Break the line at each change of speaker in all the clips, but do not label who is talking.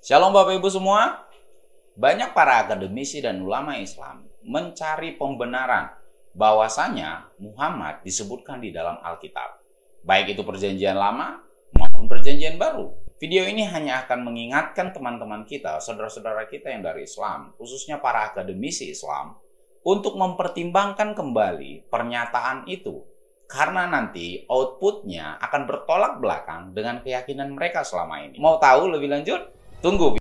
Shalom Bapak Ibu semua. Banyak para akademisi dan ulama Islam mencari pembenaran bahwasanya Muhammad disebutkan di dalam Alkitab. Baik itu perjanjian lama maupun perjanjian baru. Video ini hanya akan mengingatkan teman-teman kita, saudara-saudara kita yang dari Islam, khususnya para akademisi Islam, untuk mempertimbangkan kembali pernyataan itu. Karena nanti outputnya akan bertolak belakang dengan keyakinan mereka selama ini. Mau tahu lebih lanjut? Tunggu.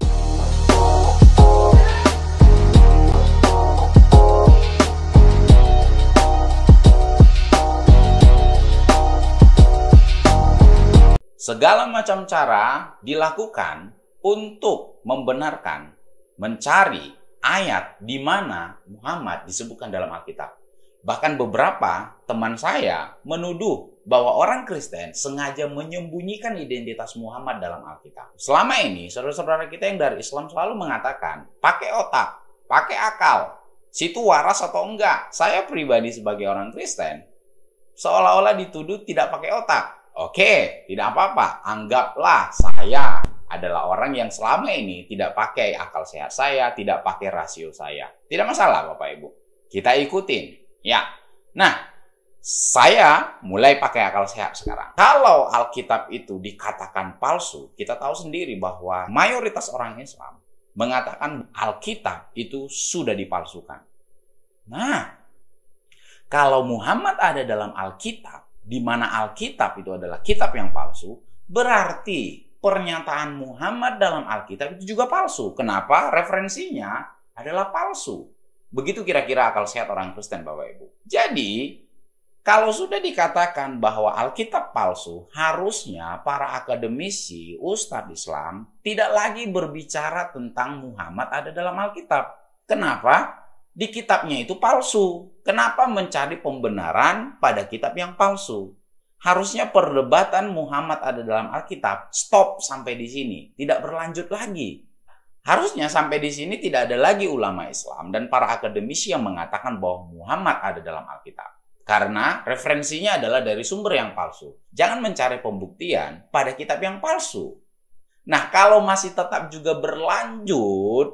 Segala macam cara dilakukan untuk membenarkan, mencari ayat di mana Muhammad disebutkan dalam Alkitab. Bahkan beberapa teman saya menuduh bahwa orang Kristen sengaja menyembunyikan identitas Muhammad dalam Alkitab. Selama ini, saudara-saudara kita yang dari Islam selalu mengatakan, pakai otak, pakai akal, situ waras atau enggak. Saya pribadi sebagai orang Kristen, seolah-olah dituduh tidak pakai otak. Oke, tidak apa-apa. Anggaplah saya adalah orang yang selama ini tidak pakai akal sehat saya, tidak pakai rasio saya. Tidak masalah Bapak Ibu. Kita ikutin. Ya, nah saya mulai pakai akal sehat sekarang. Kalau Alkitab itu dikatakan palsu, kita tahu sendiri bahwa mayoritas orang Islam mengatakan Alkitab itu sudah dipalsukan. Nah, kalau Muhammad ada dalam Alkitab, di mana Alkitab itu adalah kitab yang palsu, berarti pernyataan Muhammad dalam Alkitab itu juga palsu. Kenapa? Referensinya adalah palsu. Begitu kira-kira akal sehat orang Kristen, Bapak Ibu. Jadi, kalau sudah dikatakan bahwa Alkitab palsu, harusnya para akademisi, ustadz Islam, tidak lagi berbicara tentang Muhammad ada dalam Alkitab. Kenapa? Di kitabnya itu palsu. Kenapa mencari pembenaran pada kitab yang palsu? Harusnya perdebatan Muhammad ada dalam Alkitab stop sampai di sini, tidak berlanjut lagi. Harusnya sampai di sini tidak ada lagi ulama Islam dan para akademisi yang mengatakan bahwa Muhammad ada dalam Alkitab. Karena referensinya adalah dari sumber yang palsu. Jangan mencari pembuktian pada kitab yang palsu. Nah, kalau masih tetap juga berlanjut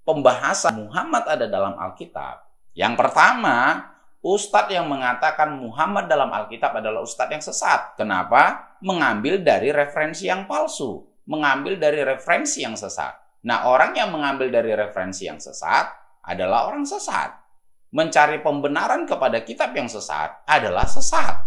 pembahasan Muhammad ada dalam Alkitab. Yang pertama, ustadz yang mengatakan Muhammad dalam Alkitab adalah ustadz yang sesat. Kenapa? Mengambil dari referensi yang palsu. Mengambil dari referensi yang sesat. Nah, orang yang mengambil dari referensi yang sesat adalah orang sesat. Mencari pembenaran kepada kitab yang sesat adalah sesat.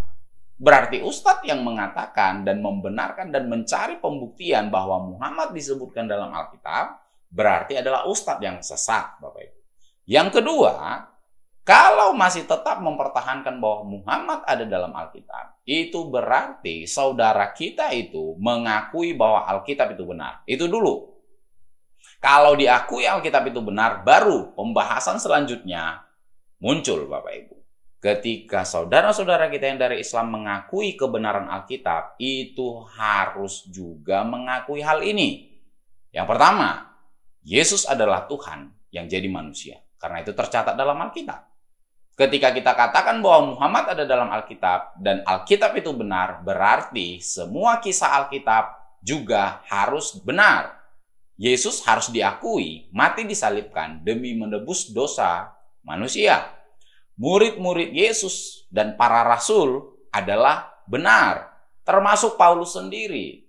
Berarti ustadz yang mengatakan dan membenarkan dan mencari pembuktian bahwa Muhammad disebutkan dalam Alkitab berarti adalah ustadz yang sesat, Bapak Ibu. Yang kedua, kalau masih tetap mempertahankan bahwa Muhammad ada dalam Alkitab, itu berarti saudara kita itu mengakui bahwa Alkitab itu benar. Itu dulu. Kalau diakui Alkitab itu benar, baru pembahasan selanjutnya muncul, Bapak Ibu. Ketika saudara-saudara kita yang dari Islam mengakui kebenaran Alkitab, itu harus juga mengakui hal ini. Yang pertama, Yesus adalah Tuhan yang jadi manusia. Karena itu tercatat dalam Alkitab. Ketika kita katakan bahwa Muhammad ada dalam Alkitab dan Alkitab itu benar, berarti semua kisah Alkitab juga harus benar. Yesus harus diakui mati disalibkan demi menebus dosa manusia. Murid-murid Yesus dan para rasul adalah benar, termasuk Paulus sendiri.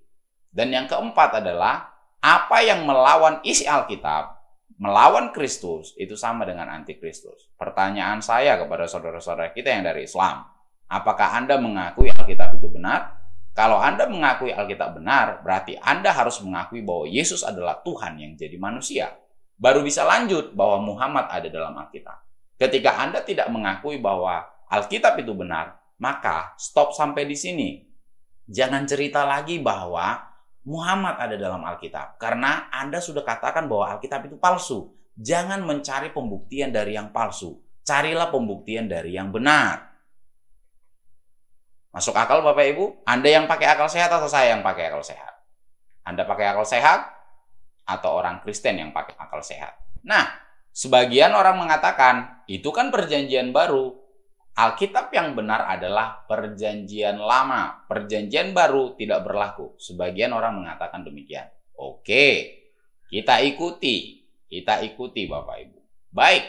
Dan yang keempat adalah apa yang melawan isi Alkitab, melawan Kristus, itu sama dengan antikristus. Pertanyaan saya kepada saudara-saudara kita yang dari Islam, apakah Anda mengakui Alkitab itu benar? Kalau Anda mengakui Alkitab benar, berarti Anda harus mengakui bahwa Yesus adalah Tuhan yang jadi manusia. Baru bisa lanjut bahwa Muhammad ada dalam Alkitab. Ketika Anda tidak mengakui bahwa Alkitab itu benar, maka stop sampai di sini. Jangan cerita lagi bahwa Muhammad ada dalam Alkitab. Karena Anda sudah katakan bahwa Alkitab itu palsu. Jangan mencari pembuktian dari yang palsu. Carilah pembuktian dari yang benar. Masuk akal Bapak Ibu? Anda yang pakai akal sehat atau saya yang pakai akal sehat? Anda pakai akal sehat atau orang Kristen yang pakai akal sehat? Nah, sebagian orang mengatakan, itu kan perjanjian baru. Alkitab yang benar adalah perjanjian lama. Perjanjian baru tidak berlaku. Sebagian orang mengatakan demikian. Oke. Kita ikuti Bapak Ibu. Baik,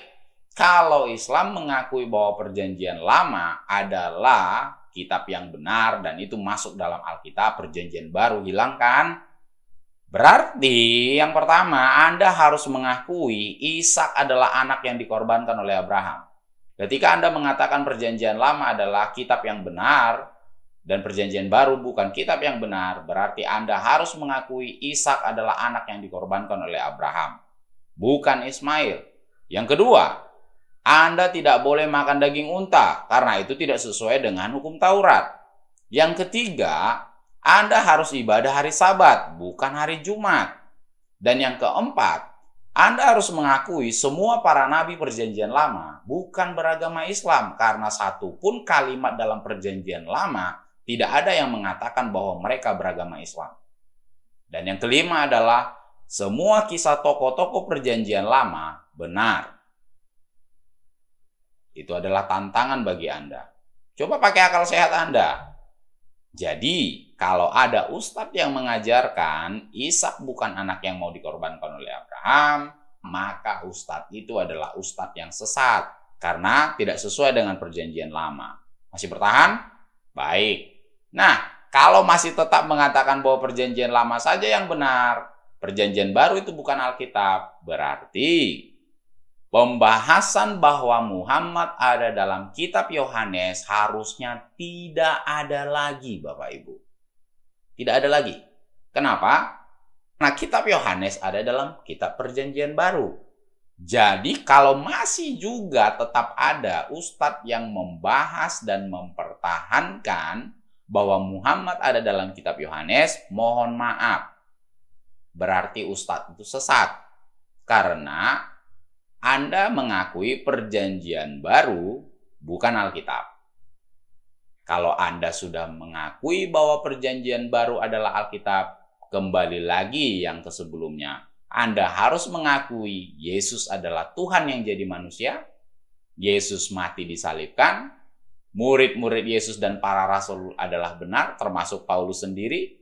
kalau Islam mengakui bahwa perjanjian lama adalah kitab yang benar dan itu masuk dalam Alkitab, perjanjian baru hilangkan, berarti yang pertama Anda harus mengakui Ishak adalah anak yang dikorbankan oleh Abraham. Ketika Anda mengatakan perjanjian lama adalah kitab yang benar dan perjanjian baru bukan kitab yang benar, berarti Anda harus mengakui Ishak adalah anak yang dikorbankan oleh Abraham, bukan Ismail. Yang kedua, Anda tidak boleh makan daging unta karena itu tidak sesuai dengan hukum Taurat. Yang ketiga, Anda harus ibadah hari Sabat, bukan hari Jumat. Dan yang keempat, Anda harus mengakui semua para nabi perjanjian lama bukan beragama Islam karena satu pun kalimat dalam perjanjian lama tidak ada yang mengatakan bahwa mereka beragama Islam. Dan yang kelima adalah semua kisah tokoh-tokoh perjanjian lama benar. Itu adalah tantangan bagi Anda. Coba pakai akal sehat Anda. Jadi, kalau ada ustadz yang mengajarkan Ishak bukan anak yang mau dikorbankan oleh Abraham, maka ustadz itu adalah ustadz yang sesat karena tidak sesuai dengan perjanjian lama. Masih bertahan? Baik. Nah, kalau masih tetap mengatakan bahwa perjanjian lama saja yang benar, perjanjian baru itu bukan Alkitab, berarti pembahasan bahwa Muhammad ada dalam kitab Yohanes harusnya tidak ada lagi, Bapak Ibu. Tidak ada lagi. Kenapa? Karena kitab Yohanes ada dalam kitab perjanjian baru. Jadi kalau masih juga tetap ada ustadz yang membahas dan mempertahankan bahwa Muhammad ada dalam kitab Yohanes, mohon maaf. Berarti ustadz itu sesat. Karena Anda mengakui perjanjian baru bukan Alkitab. Kalau Anda sudah mengakui bahwa perjanjian baru adalah Alkitab, kembali lagi yang ke sebelumnya. Anda harus mengakui Yesus adalah Tuhan yang jadi manusia. Yesus mati disalibkan. Murid-murid Yesus dan para rasul adalah benar, termasuk Paulus sendiri.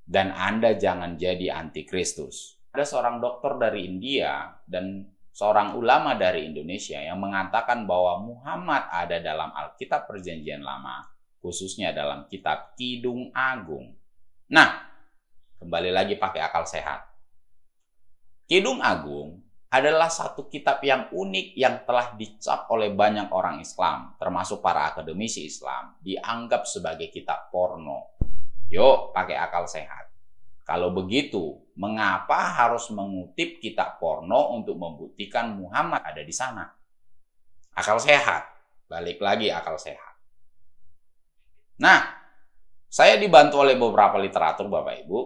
Dan Anda jangan jadi antikristus. Ada seorang dokter dari India dan seorang ulama dari Indonesia yang mengatakan bahwa Muhammad ada dalam Alkitab Perjanjian Lama, khususnya dalam kitab Kidung Agung. Nah, kembali lagi pakai akal sehat. Kidung Agung adalah satu kitab yang unik yang telah dicap oleh banyak orang Islam, termasuk para akademisi Islam, dianggap sebagai kitab porno. Yuk, pakai akal sehat. Kalau begitu, mengapa harus mengutip kitab porno untuk membuktikan Muhammad ada di sana? Akal sehat. Balik lagi akal sehat. Nah, saya dibantu oleh beberapa literatur Bapak Ibu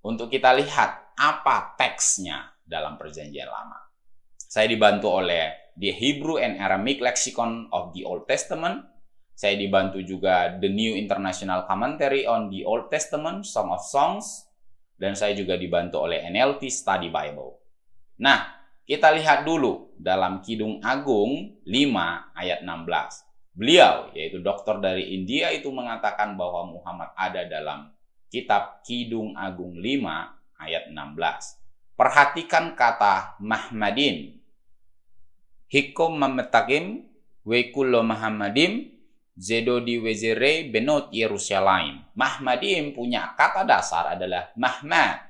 untuk kita lihat apa teksnya dalam perjanjian lama. Saya dibantu oleh The Hebrew and Aramaic Lexicon of the Old Testament. Saya dibantu juga The New International Commentary on the Old Testament, Song of Songs. Dan saya juga dibantu oleh NLT Study Bible. Nah, kita lihat dulu dalam Kidung Agung 5 ayat 16. Beliau, yaitu dokter dari India itu mengatakan bahwa Muhammad ada dalam kitab Kidung Agung 5 ayat 16. Perhatikan kata Mahmadin. Hikum mametakim wekullo Muhammadim Zedodi Wezere Benot Yerusalem. Mahmadim punya kata dasar adalah Mahmad.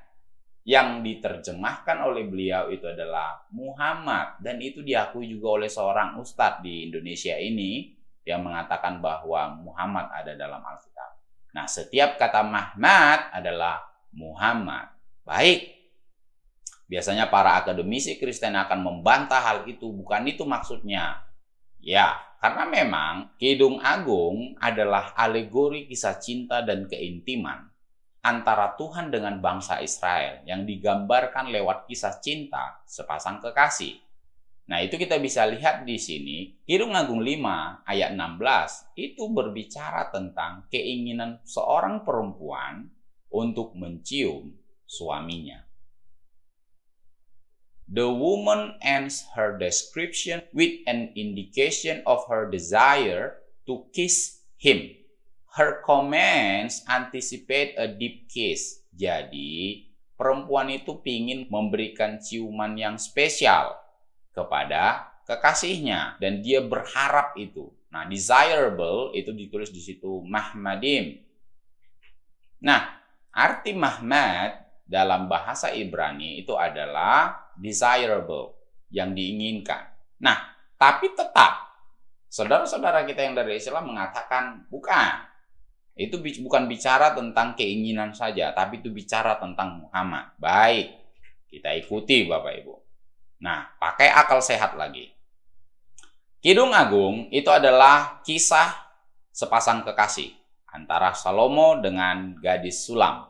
Yang diterjemahkan oleh beliau itu adalah Muhammad. Dan itu diakui juga oleh seorang ustadz di Indonesia ini yang mengatakan bahwa Muhammad ada dalam Alkitab. Nah, setiap kata Mahmad adalah Muhammad. Baik. Biasanya para akademisi Kristen akan membantah hal itu. Bukan itu maksudnya. Ya, karena memang Kidung Agung adalah alegori kisah cinta dan keintiman antara Tuhan dengan bangsa Israel yang digambarkan lewat kisah cinta sepasang kekasih. Nah, itu kita bisa lihat di sini. Kidung Agung 5 ayat 16 itu berbicara tentang keinginan seorang perempuan untuk mencium suaminya. The woman ends her description with an indication of her desire to kiss him. Her comments anticipate a deep kiss. Jadi, perempuan itu pingin memberikan ciuman yang spesial kepada kekasihnya dan dia berharap itu. Nah, desirable itu ditulis di situ mahmadim. Nah, arti mahmad dalam bahasa Ibrani itu adalah desirable, yang diinginkan. Nah, tapi tetap saudara-saudara kita yang dari Islam mengatakan bukan. Itu bukan bicara tentang keinginan saja, tapi itu bicara tentang Muhammad. Baik, kita ikuti Bapak Ibu. Nah, pakai akal sehat lagi. Kidung Agung itu adalah kisah sepasang kekasih antara Salomo dengan gadis Sulam.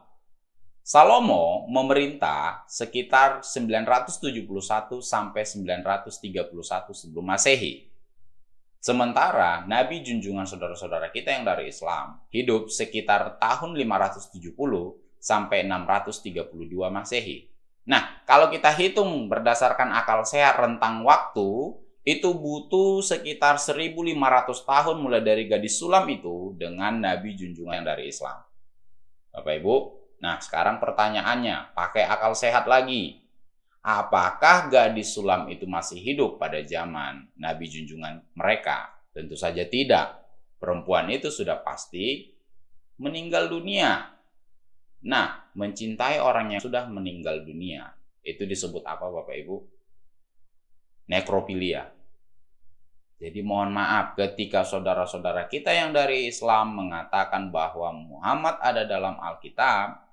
Salomo memerintah sekitar 971 sampai 931 sebelum Masehi. Sementara Nabi junjungan saudara-saudara kita yang dari Islam hidup sekitar tahun 570 sampai 632 Masehi. Nah, kalau kita hitung berdasarkan akal sehat rentang waktu, itu butuh sekitar 1.500 tahun mulai dari gadis Sulam itu dengan Nabi junjungan yang dari Islam. Bapak Ibu, nah sekarang pertanyaannya, pakai akal sehat lagi. Apakah gadis Sulam itu masih hidup pada zaman Nabi junjungan mereka? Tentu saja tidak. Perempuan itu sudah pasti meninggal dunia. Nah, mencintai orang yang sudah meninggal dunia, itu disebut apa Bapak Ibu? Nekrofilia. Jadi mohon maaf ketika saudara-saudara kita yang dari Islam mengatakan bahwa Muhammad ada dalam Alkitab,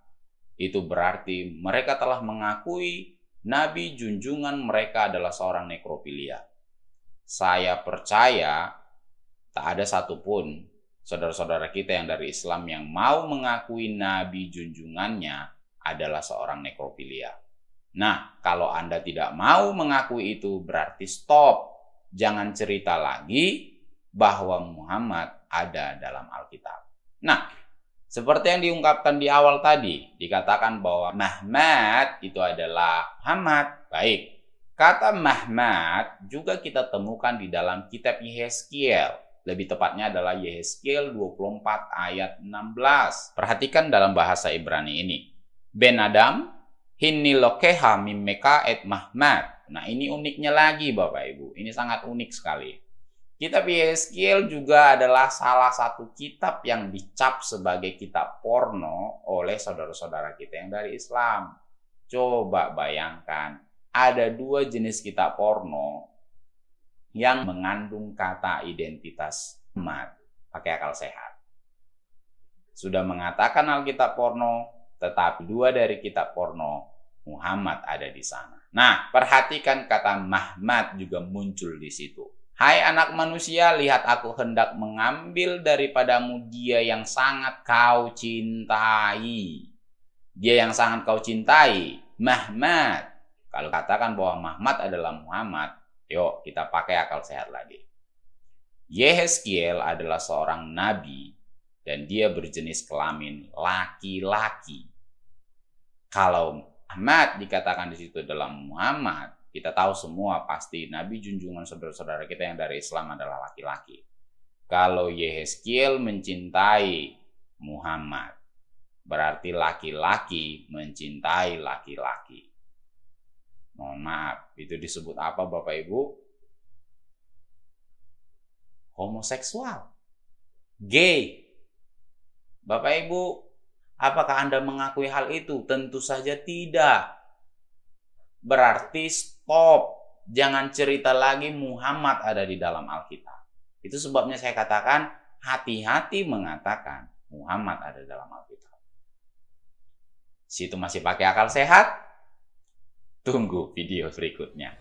itu berarti mereka telah mengakui Nabi junjungan mereka adalah seorang nekrofilia. Saya percaya tak ada satupun saudara-saudara kita yang dari Islam yang mau mengakui Nabi junjungannya adalah seorang nekrofilia. Nah, kalau Anda tidak mau mengakui itu berarti stop. Jangan cerita lagi bahwa Muhammad ada dalam Alkitab. Nah, seperti yang diungkapkan di awal tadi, dikatakan bahwa Mahmad itu adalah Muhammad. Baik, kata Mahmad juga kita temukan di dalam kitab Yehezkiel. Lebih tepatnya adalah Yehezkiel 24 ayat 16. Perhatikan dalam bahasa Ibrani ini. Ben Adam, Hinni lokeha mimmeka et Mahmad. Nah, ini uniknya lagi Bapak Ibu. Ini sangat unik sekali. Kitab Yehezkiel juga adalah salah satu kitab yang dicap sebagai kitab porno oleh saudara-saudara kita yang dari Islam. Coba bayangkan, ada dua jenis kitab porno yang mengandung kata identitas Muhammad. Pakai akal sehat. Sudah mengatakan Alkitab porno, tetapi dua dari kitab porno Muhammad ada di sana. Nah, perhatikan kata Mahmad juga muncul di situ. Hai anak manusia, lihat aku hendak mengambil daripadamu dia yang sangat kau cintai. Dia yang sangat kau cintai, Mahmad. Kalau katakan bahwa Mahmad adalah Muhammad, yuk kita pakai akal sehat lagi. Yehezkiel adalah seorang nabi dan dia berjenis kelamin laki-laki. Kalau Ahmad dikatakan di situ dalam Muhammad, kita tahu semua pasti Nabi junjungan saudara-saudara kita yang dari Islam adalah laki-laki. Kalau Yehezkiel mencintai Muhammad, berarti laki-laki mencintai laki-laki. Mohon maaf, itu disebut apa Bapak Ibu? Homoseksual. Gay. Bapak Ibu, apakah Anda mengakui hal itu? Tentu saja tidak. Berarti stop. Jangan cerita lagi Muhammad ada di dalam Alkitab. Itu sebabnya saya katakan hati-hati mengatakan Muhammad ada dalam Alkitab. Situ masih pakai akal sehat? Tunggu video berikutnya.